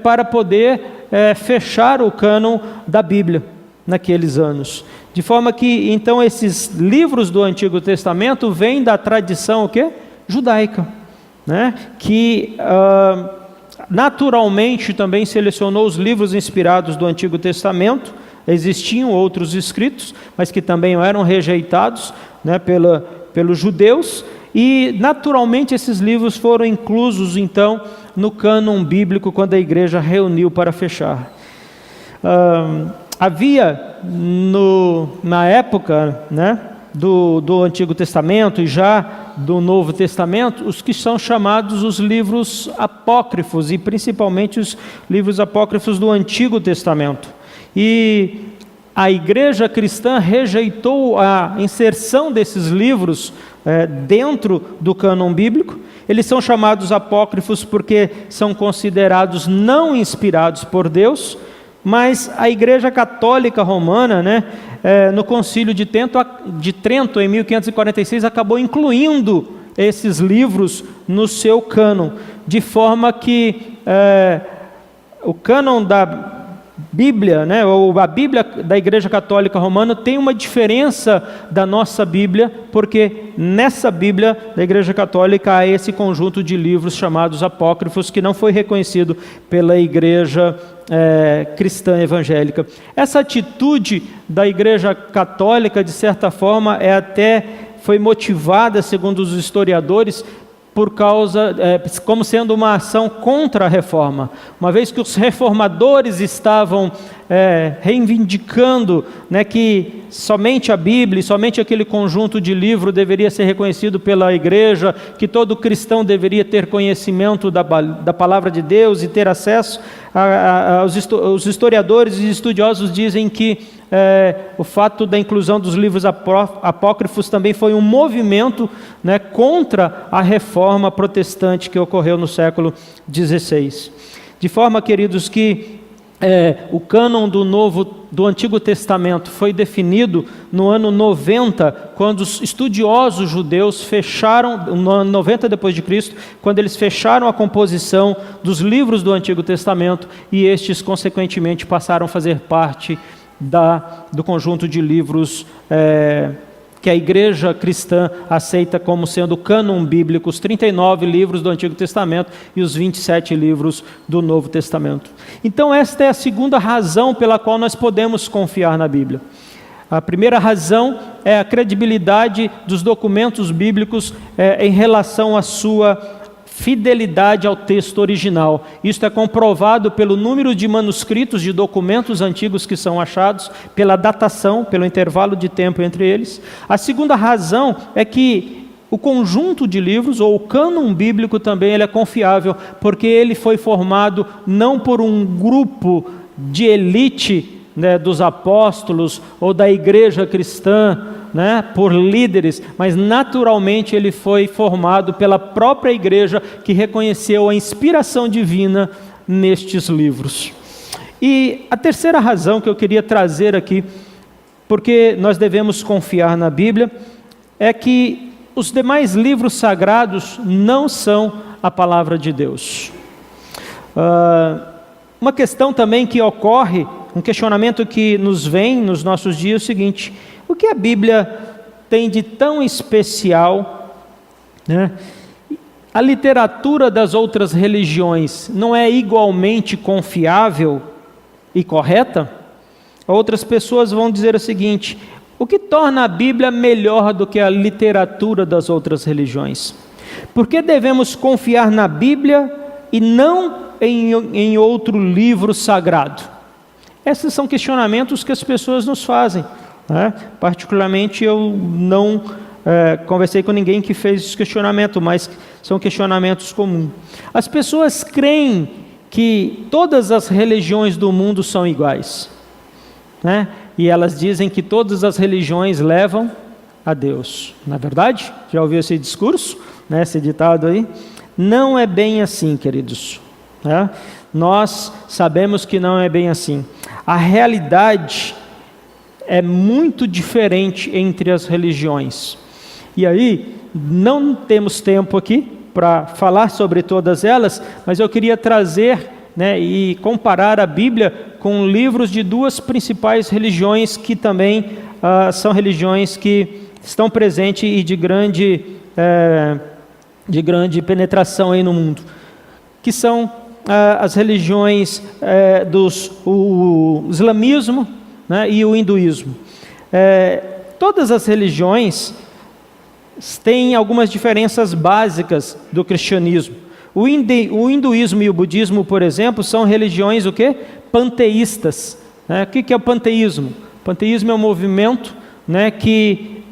para poder fechar o cânon da Bíblia naqueles anos. De forma que, então, esses livros do Antigo Testamento vêm da tradição judaica, que naturalmente também selecionou os livros inspirados do Antigo Testamento. Existiam outros escritos, mas que também eram rejeitados pelos judeus, e naturalmente esses livros foram inclusos então no cânon bíblico quando a igreja reuniu para fechar. Havia na época do Antigo Testamento e já do Novo Testamento, os que são chamados os livros apócrifos, e principalmente os livros apócrifos do Antigo Testamento. E a igreja cristã rejeitou a inserção desses livros dentro do cânon bíblico. Eles são chamados apócrifos porque são considerados não inspirados por Deus, mas a Igreja Católica Romana, no Concílio de Trento, em 1546, acabou incluindo esses livros no seu cânon, de forma que o cânon Bíblia, né, ou a Bíblia da Igreja Católica Romana tem uma diferença da nossa Bíblia, porque nessa Bíblia da Igreja Católica há esse conjunto de livros chamados apócrifos, que não foi reconhecido pela Igreja cristã evangélica. Essa atitude da Igreja Católica, de certa forma, foi motivada, segundo os historiadores, por causa, como sendo uma ação contra a reforma, uma vez que os reformadores estavam reivindicando, né, que somente a Bíblia, somente aquele conjunto de livros deveria ser reconhecido pela igreja, que todo cristão deveria ter conhecimento da palavra de Deus e ter acesso. Os historiadores e estudiosos dizem que o fato da inclusão dos livros apócrifos também foi um movimento, né, contra a reforma protestante que ocorreu no século XVI. De forma, queridos, que o cânon do Antigo Testamento foi definido no ano 90, quando os estudiosos judeus fecharam, no ano 90 depois de Cristo, quando eles fecharam a composição dos livros do Antigo Testamento, e estes, consequentemente, passaram a fazer parte do conjunto de livros que a igreja cristã aceita como sendo o cânon bíblico, os 39 livros do Antigo Testamento e os 27 livros do Novo Testamento. Então esta é a segunda razão pela qual nós podemos confiar na Bíblia. A primeira razão é a credibilidade dos documentos bíblicos em relação à sua fidelidade ao texto original. Isto é comprovado pelo número de manuscritos de documentos antigos que são achados, pela datação, pelo intervalo de tempo entre eles. A segunda razão é que o conjunto de livros, ou o cânon bíblico também, ele é confiável, porque ele foi formado não por um grupo de elite, né, dos apóstolos ou da igreja cristã, né, por líderes, mas naturalmente ele foi formado pela própria igreja, que reconheceu a inspiração divina nestes livros. E a terceira razão que eu queria trazer aqui, porque nós devemos confiar na Bíblia, é que os demais livros sagrados não são a palavra de Deus. Uma questão também que ocorre, um questionamento que nos vem nos nossos dias é o seguinte: o que a Bíblia tem de tão especial, né? A literatura das outras religiões não é igualmente confiável e correta? Outras pessoas vão dizer o seguinte: o que torna a Bíblia melhor do que a literatura das outras religiões? Por que devemos confiar na Bíblia e não em outro livro sagrado? Esses são questionamentos que as pessoas nos fazem, né? Particularmente eu não conversei com ninguém que fez esse questionamento, mas são questionamentos comuns. As pessoas creem que todas as religiões do mundo são iguais, né? E elas dizem que todas as religiões levam a Deus. Não é verdade? Já ouviu esse discurso, né? Esse ditado aí? Não é bem assim, queridos, né? Nós sabemos que não é bem assim. A realidade é muito diferente entre as religiões. E aí, não temos tempo aqui para falar sobre todas elas, mas eu queria trazer, né, e comparar a Bíblia com livros de duas principais religiões que também são religiões que estão presentes e de grande penetração aí no mundo, que são as religiões o islamismo, né, e o hinduísmo. Todas as religiões têm algumas diferenças básicas do cristianismo. O hinduísmo e o budismo, por exemplo, são religiões o quê? Panteístas, né? O que é o panteísmo? O panteísmo é um movimento, né, que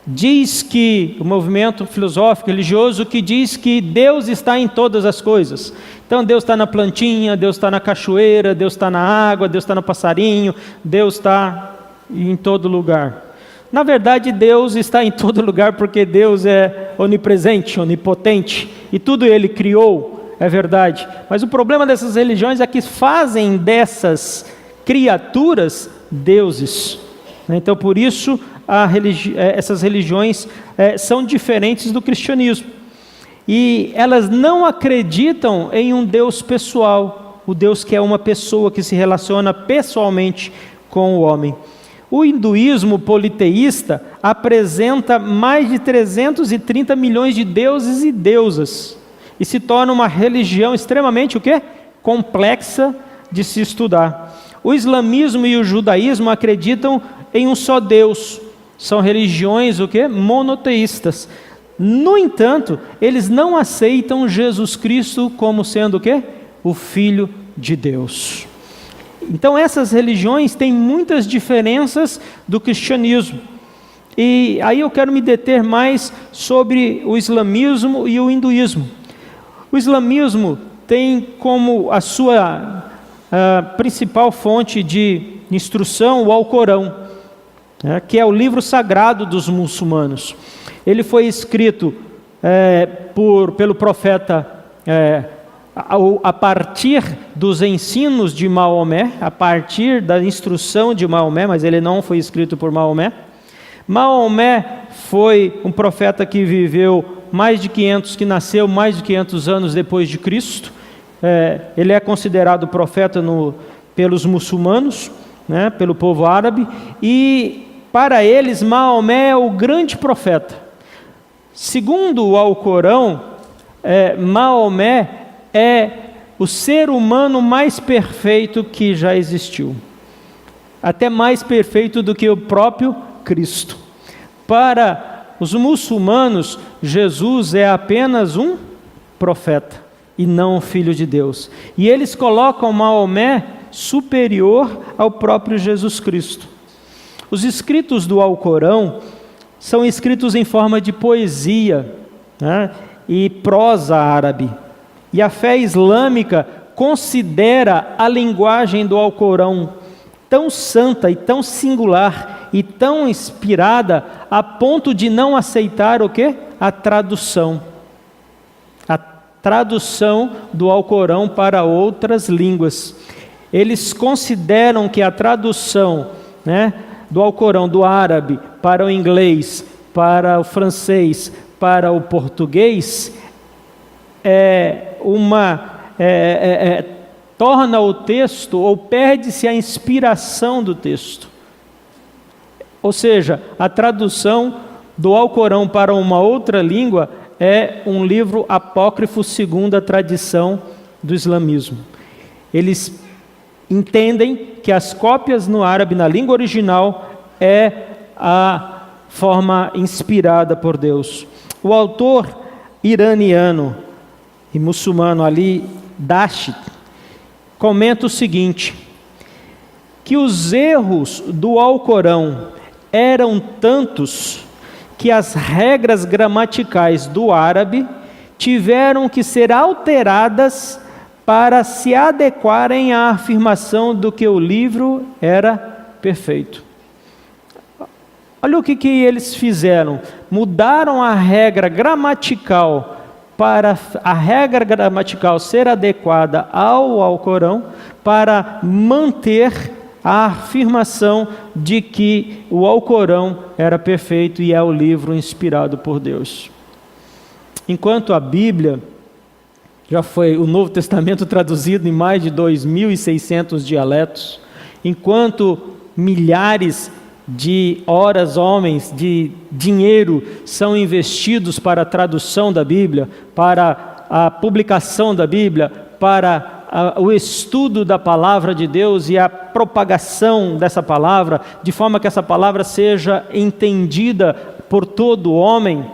diz que, o movimento filosófico, religioso, que diz que Deus está em todas as coisas. Então Deus está na plantinha, Deus está na cachoeira, Deus está na água, Deus está no passarinho, Deus está em todo lugar. Na verdade, Deus está em todo lugar porque Deus é onipresente, onipotente, e tudo Ele criou, é verdade. Mas o problema dessas religiões é que fazem dessas criaturas deuses. Então, por isso, essas religiões são diferentes do cristianismo. E elas não acreditam em um Deus pessoal, o Deus que é uma pessoa, que se relaciona pessoalmente com o homem. O hinduísmo politeísta apresenta mais de 330 milhões de deuses e deusas e se torna uma religião extremamente o quê? Complexa de se estudar. O islamismo e o judaísmo acreditam em um só Deus. São religiões o quê? Monoteístas. No entanto, eles não aceitam Jesus Cristo como sendo o quê? O Filho de Deus. Então essas religiões têm muitas diferenças do cristianismo. E aí eu quero me deter mais sobre o islamismo e o hinduísmo. O islamismo tem como a sua principal fonte de instrução o Alcorão, que é o livro sagrado dos muçulmanos. Ele foi escrito pelo profeta a partir dos ensinos de Maomé, a partir da instrução de Maomé, mas ele não foi escrito por Maomé. Maomé foi um profeta que viveu que nasceu mais de 500 anos depois de Cristo. Ele é considerado profeta pelos muçulmanos, pelo povo árabe, e para eles Maomé é o grande profeta. Segundo o Alcorão, Maomé é o ser humano mais perfeito que já existiu, até mais perfeito do que o próprio Cristo. Para os muçulmanos, Jesus é apenas um profeta e não o Filho de Deus, e eles colocam Maomé superior ao próprio Jesus Cristo. Os escritos do Alcorão são escritos em forma de poesia, e prosa árabe. E a fé islâmica considera a linguagem do Alcorão tão santa e tão singular e tão inspirada a ponto de não aceitar o quê? A tradução do Alcorão para outras línguas. Eles consideram que a tradução, do Alcorão do árabe para o inglês, para o francês, para o português, torna o texto, ou perde-se a inspiração do texto. Ou seja, a tradução do Alcorão para uma outra língua é um livro apócrifo segundo a tradição do islamismo. Eles entendem que as cópias no árabe, na língua original, é a forma inspirada por Deus. O autor iraniano e muçulmano Ali Dashit comenta o seguinte, que os erros do Alcorão eram tantos que as regras gramaticais do árabe tiveram que ser alteradas para se adequarem à afirmação do que o livro era perfeito. Olha o que eles fizeram. Mudaram a regra gramatical para a regra gramatical ser adequada ao Alcorão, para manter a afirmação de que o Alcorão era perfeito e é o livro inspirado por Deus. Enquanto a Bíblia já foi o Novo Testamento traduzido em mais de 2.600 dialetos, enquanto milhares de horas, homens, de dinheiro são investidos para a tradução da Bíblia, para a publicação da Bíblia, para o estudo da palavra de Deus e a propagação dessa palavra, de forma que essa palavra seja entendida por todo homem,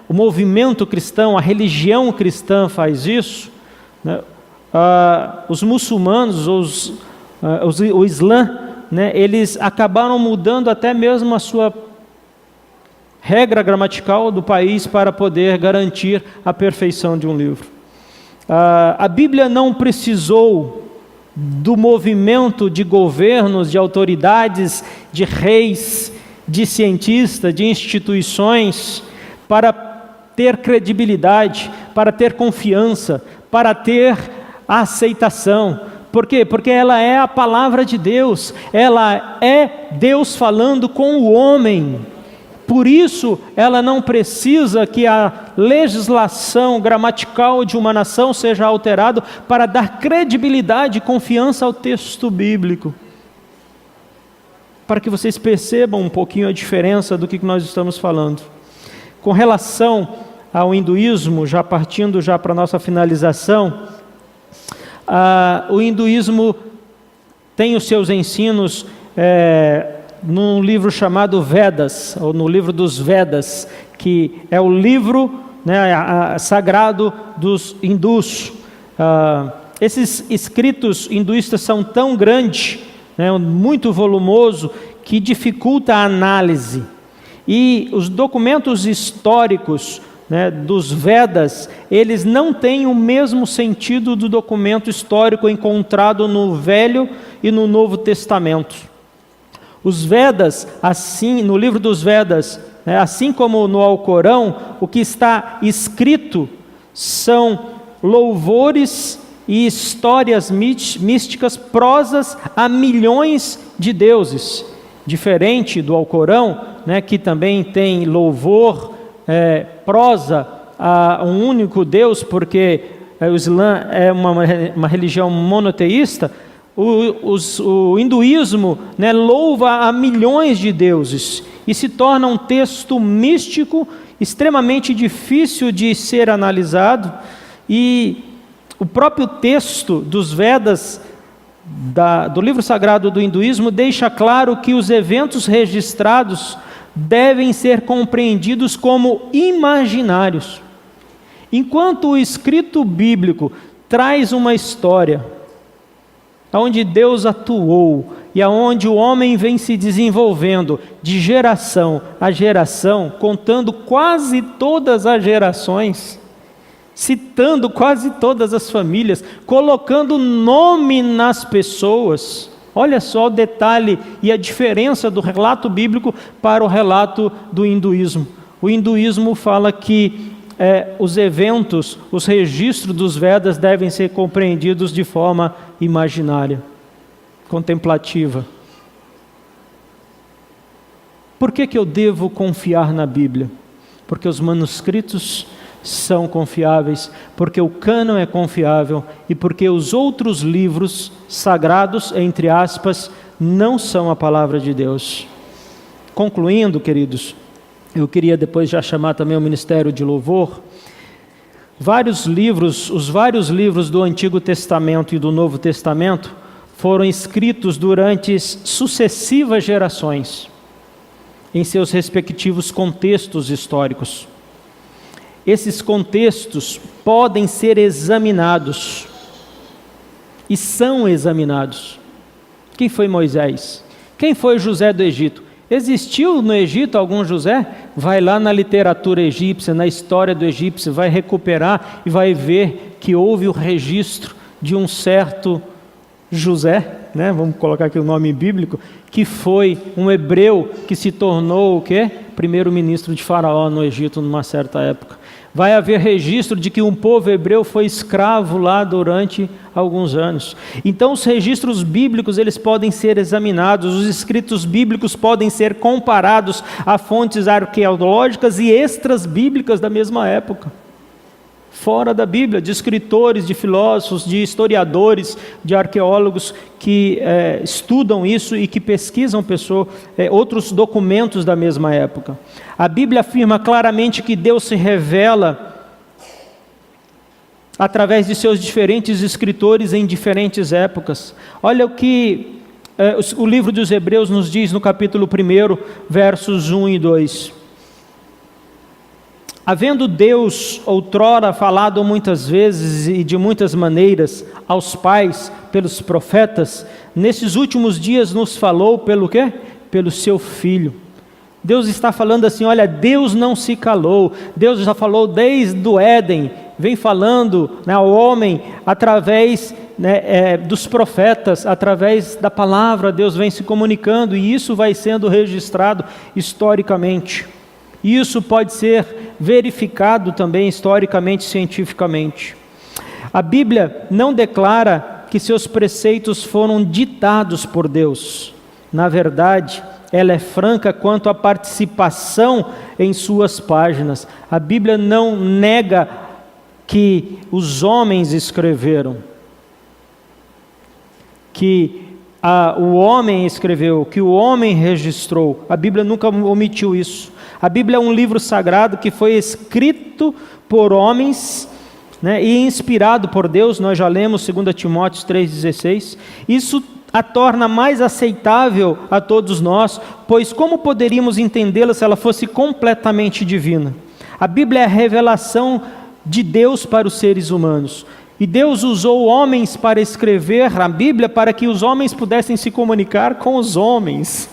O movimento cristão, a religião cristã faz isso, Os muçulmanos, o Islã, eles acabaram mudando até mesmo a sua regra gramatical do país para poder garantir a perfeição de um livro. A Bíblia não precisou do movimento de governos, de autoridades, de reis, de cientistas, de instituições, para ter credibilidade, para ter confiança, para ter aceitação. Por quê? Porque ela é a palavra de Deus, ela é Deus falando com o homem. Por isso, ela não precisa que a legislação gramatical de uma nação seja alterada para dar credibilidade e confiança ao texto bíblico. Para que vocês percebam um pouquinho a diferença do que nós estamos falando. Com relação ao hinduísmo, já partindo já para a nossa finalização, o hinduísmo tem os seus ensinos num livro chamado Vedas, ou no livro dos Vedas, que é o livro sagrado dos hindus. Esses escritos hinduístas são tão grandes, muito volumoso, que dificulta a análise. E os documentos históricos dos Vedas, eles não têm o mesmo sentido do documento histórico encontrado no Velho e no Novo Testamento. Os Vedas, assim, no livro dos Vedas, assim como no Alcorão, o que está escrito são louvores e histórias místicas, prosas a milhões de deuses. Diferente do Alcorão, que também tem louvor, prosa a um único Deus, porque o Islã é uma religião monoteísta. O hinduísmo louva a milhões de deuses e se torna um texto místico extremamente difícil de ser analisado, e o próprio texto dos Vedas, do livro sagrado do hinduísmo, deixa claro que os eventos registrados devem ser compreendidos como imaginários. Enquanto o escrito bíblico traz uma história onde Deus atuou e aonde o homem vem se desenvolvendo de geração a geração, contando quase todas as gerações, citando quase todas as famílias, colocando nome nas pessoas. Olha só o detalhe e a diferença do relato bíblico para o relato do hinduísmo. O hinduísmo fala que os eventos, os registros dos Vedas devem ser compreendidos de forma imaginária, contemplativa. Por que eu devo confiar na Bíblia? Porque os manuscritos são confiáveis, porque o cânon é confiável e porque os outros livros sagrados, entre aspas, não são a palavra de Deus. Concluindo, queridos, eu queria depois já chamar também o Ministério de Louvor. Os vários livros do Antigo Testamento e do Novo Testamento foram escritos durante sucessivas gerações, em seus respectivos contextos históricos. Esses contextos podem ser examinados, e são examinados. Quem foi Moisés? Quem foi José do Egito? Existiu no Egito algum José? Vai lá na literatura egípcia, na história do egípcio, vai recuperar e vai ver que houve o registro de um certo José, vamos colocar aqui o nome bíblico, que foi um hebreu que se tornou o quê? Primeiro-ministro de Faraó no Egito numa certa época. Vai haver registro de que um povo hebreu foi escravo lá durante alguns anos. Então os registros bíblicos, eles podem ser examinados, os escritos bíblicos podem ser comparados a fontes arqueológicas e extras bíblicas da mesma época. Fora da Bíblia, de escritores, de filósofos, de historiadores, de arqueólogos que estudam isso e que pesquisam outros documentos da mesma época. A Bíblia afirma claramente que Deus se revela através de seus diferentes escritores em diferentes épocas. Olha o que o livro dos Hebreus nos diz no capítulo 1, versos 1 e 2. Havendo Deus outrora falado muitas vezes e de muitas maneiras aos pais pelos profetas, nesses últimos dias nos falou pelo quê? Pelo seu Filho. Deus está falando assim, olha, Deus não se calou, Deus já falou desde o Éden, vem falando ao homem através dos profetas, através da palavra, Deus vem se comunicando e isso vai sendo registrado historicamente. Isso pode ser verificado também historicamente, cientificamente. A Bíblia não declara que seus preceitos foram ditados por Deus. Na verdade, ela é franca quanto à participação em suas páginas. A Bíblia não nega que os homens escreveram, que o homem escreveu, que o homem registrou. A Bíblia nunca omitiu isso. A Bíblia é um livro sagrado que foi escrito por homens, né, e inspirado por Deus. Nós já lemos 2 Timóteo 3,16. Isso a torna mais aceitável a todos nós, pois como poderíamos entendê-la se ela fosse completamente divina? A Bíblia é a revelação de Deus para os seres humanos. E Deus usou homens para escrever a Bíblia para que os homens pudessem se comunicar com os homens.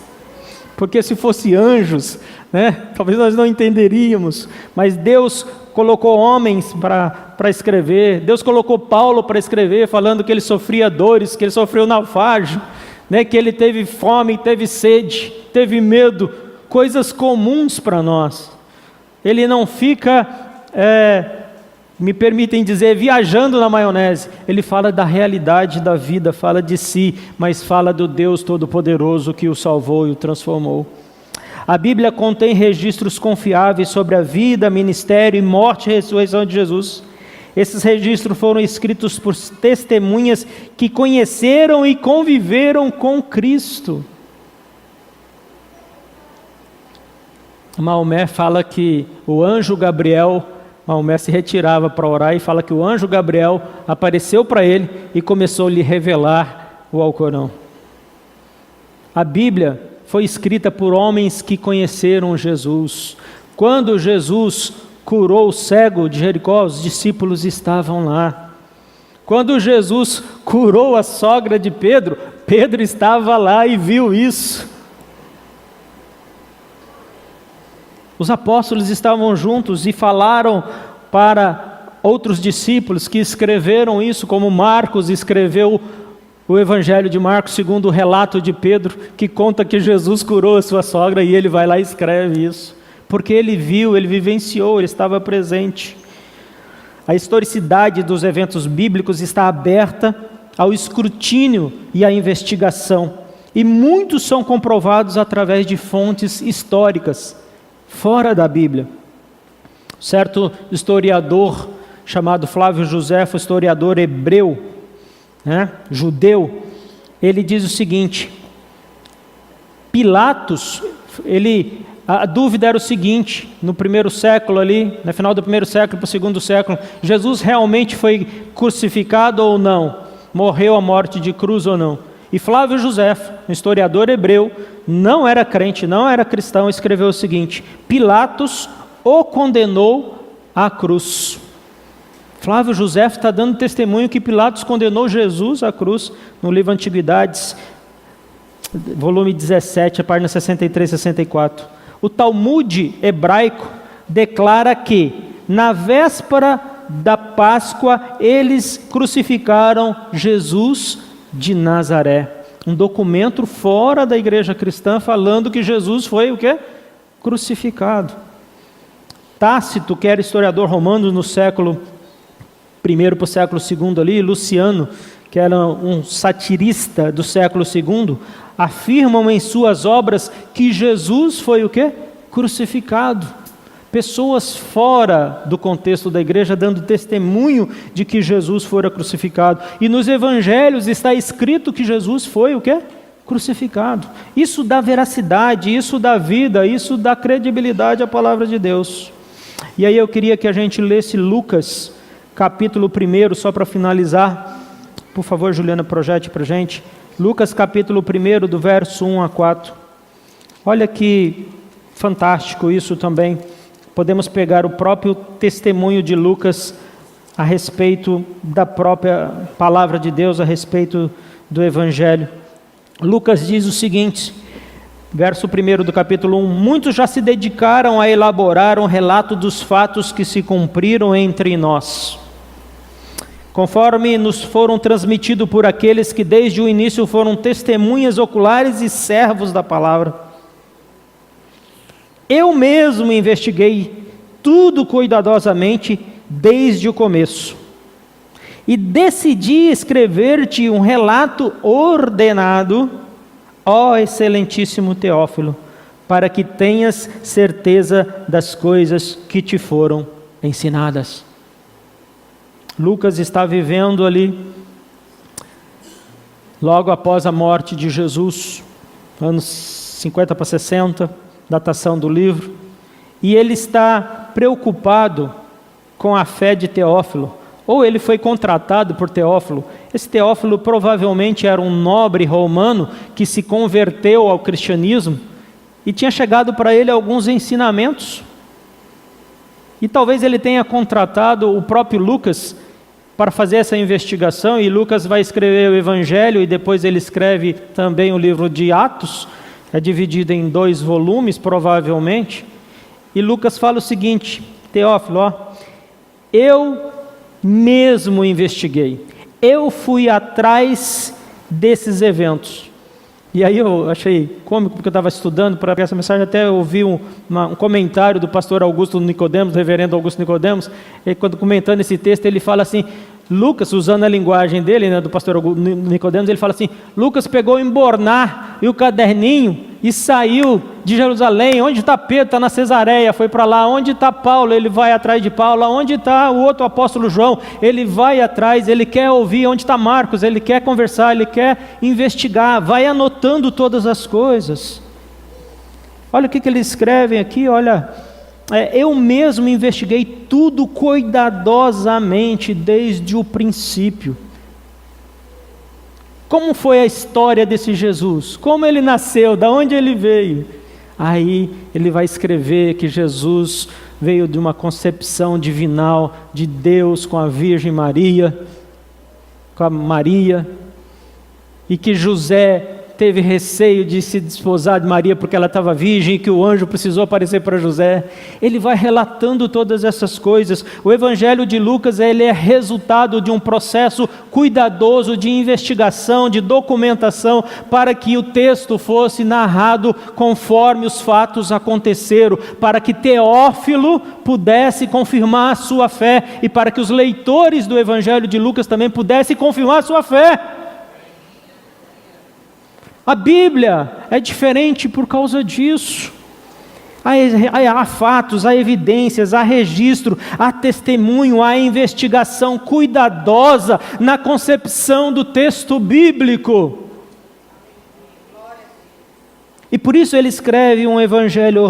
Porque se fosse anjos, né, talvez nós não entenderíamos. Mas Deus colocou homens para escrever. Deus colocou Paulo para escrever, falando que ele sofria dores, que ele sofreu naufrágio, né, que ele teve fome, teve sede, teve medo. Coisas comuns para nós. Ele não fica... me permitem dizer, viajando na maionese. Ele fala da realidade da vida, fala de si, mas fala do Deus Todo-Poderoso que o salvou e o transformou. A Bíblia contém registros confiáveis sobre a vida, ministério e morte e ressurreição de Jesus. Esses registros foram escritos por testemunhas que conheceram e conviveram com Cristo. Maomé fala que o anjo Gabriel... Maomé se retirava para orar e fala que o anjo Gabriel apareceu para ele e começou a lhe revelar o Alcorão. A Bíblia foi escrita por homens que conheceram Jesus. Quando Jesus curou o cego de Jericó, os discípulos estavam lá. Quando Jesus curou a sogra de Pedro, Pedro estava lá e viu isso. Os apóstolos estavam juntos e falaram para outros discípulos que escreveram isso, como Marcos escreveu o Evangelho de Marcos, segundo o relato de Pedro, que conta que Jesus curou a sua sogra, e ele vai lá e escreve isso, porque ele viu, ele vivenciou, ele estava presente. A historicidade dos eventos bíblicos está aberta ao escrutínio e à investigação, e muitos são comprovados através de fontes históricas fora da Bíblia. Certo historiador chamado Flávio Josefo, historiador hebreu, né, judeu, ele diz o seguinte: Pilatos, a dúvida era o seguinte, no primeiro século ali, no final do primeiro século para o segundo século, Jesus realmente foi crucificado ou não? Morreu a morte de cruz ou não? E Flávio Josefo, um historiador hebreu, não era crente, não era cristão, escreveu o seguinte: Pilatos o condenou à cruz. Flávio Josefo está dando testemunho que Pilatos condenou Jesus à cruz, no livro Antiguidades, volume 17, a página 63 e 64. O Talmud hebraico declara que, na véspera da Páscoa, eles crucificaram Jesus de Nazaré. Um documento fora da igreja cristã falando que Jesus foi o quê? Crucificado. Tácito, que era historiador romano no século I para o século II ali, Luciano, que era um satirista do século II, afirmam em suas obras que Jesus foi o quê? Crucificado. Pessoas fora do contexto da igreja dando testemunho de que Jesus fora crucificado. E nos evangelhos está escrito que Jesus foi o quê? Crucificado. Isso dá veracidade, isso dá vida, isso dá credibilidade à palavra de Deus. E aí eu queria que a gente lesse Lucas, capítulo 1, só para finalizar. Por favor, Juliana, projete para a gente. Lucas, capítulo 1, do verso 1 a 4. Olha que fantástico isso também. Podemos pegar o próprio testemunho de Lucas a respeito da própria palavra de Deus, a respeito do Evangelho. Lucas diz o seguinte, verso 1 do capítulo 1: Muitos já se dedicaram a elaborar um relato dos fatos que se cumpriram entre nós, conforme nos foram transmitidos por aqueles que desde o início foram testemunhas oculares e servos da palavra. Eu mesmo investiguei tudo cuidadosamente desde o começo e decidi escrever-te um relato ordenado, ó excelentíssimo Teófilo, para que tenhas certeza das coisas que te foram ensinadas. Lucas está vivendo ali, logo após a morte de Jesus, anos 50 para 60, datação do livro, e ele está preocupado com a fé de Teófilo, ou ele foi contratado por Teófilo. Esse Teófilo provavelmente era um nobre romano que se converteu ao cristianismo e tinha chegado para ele alguns ensinamentos. E talvez ele tenha contratado o próprio Lucas para fazer essa investigação, e Lucas vai escrever o Evangelho e depois ele escreve também o livro de Atos, é dividido em 2 volumes provavelmente, e Lucas fala o seguinte: Teófilo, eu mesmo investiguei, eu fui atrás desses eventos. E aí eu achei cômico, porque eu estava estudando para essa mensagem, até ouvi um comentário do pastor Augusto Nicodemos, reverendo Augusto Nicodemos, e quando comentando esse texto, ele fala assim, Lucas, usando a linguagem dele, né, do pastor Augusto Nicodemos, ele fala assim, Lucas pegou o embornar e o caderninho e saiu de Jerusalém. Onde está Pedro? Está na Cesareia, foi para lá. Onde está Paulo? Ele vai atrás de Paulo. Onde está o outro apóstolo João? Ele vai atrás, ele quer ouvir. Onde está Marcos? Ele quer conversar, ele quer investigar, vai anotando todas as coisas. Olha o que eles escrevem aqui, olha, eu mesmo investiguei tudo cuidadosamente desde o princípio. Como foi a história desse Jesus? Como ele nasceu? De onde ele veio? Aí ele vai escrever que Jesus veio de uma concepção divinal de Deus com a Virgem Maria, e que José teve receio de se desposar de Maria porque ela estava virgem e que o anjo precisou aparecer para José. Ele vai relatando todas essas coisas. O Evangelho de Lucas, ele é resultado de um processo cuidadoso de investigação, de documentação, para que o texto fosse narrado conforme os fatos aconteceram, para que Teófilo pudesse confirmar a sua fé e para que os leitores do Evangelho de Lucas também pudessem confirmar a sua fé. A Bíblia é diferente por causa disso. Há fatos, há evidências, há registro, há testemunho, há investigação cuidadosa na concepção do texto bíblico. E por isso ele escreve um evangelho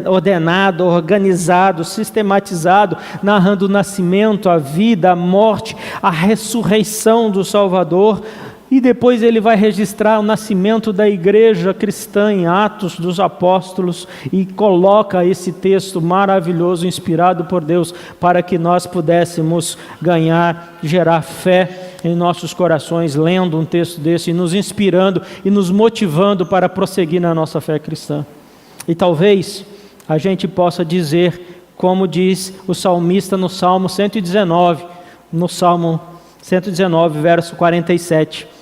ordenado, organizado, sistematizado, narrando o nascimento, a vida, a morte, a ressurreição do Salvador. E depois ele vai registrar o nascimento da igreja cristã em Atos dos Apóstolos e coloca esse texto maravilhoso, inspirado por Deus, para que nós pudéssemos gerar fé em nossos corações, lendo um texto desse, e nos inspirando e nos motivando para prosseguir na nossa fé cristã. E talvez a gente possa dizer, como diz o salmista no Salmo 119, verso 47,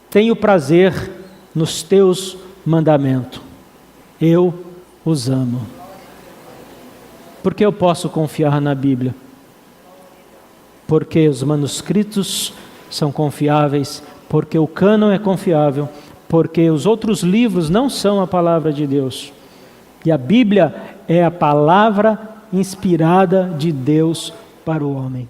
tenho prazer nos teus mandamentos, eu os amo. Porque eu posso confiar na Bíblia? Porque os manuscritos são confiáveis, porque o cânon é confiável, porque os outros livros não são a palavra de Deus. E a Bíblia é a palavra inspirada de Deus para o homem.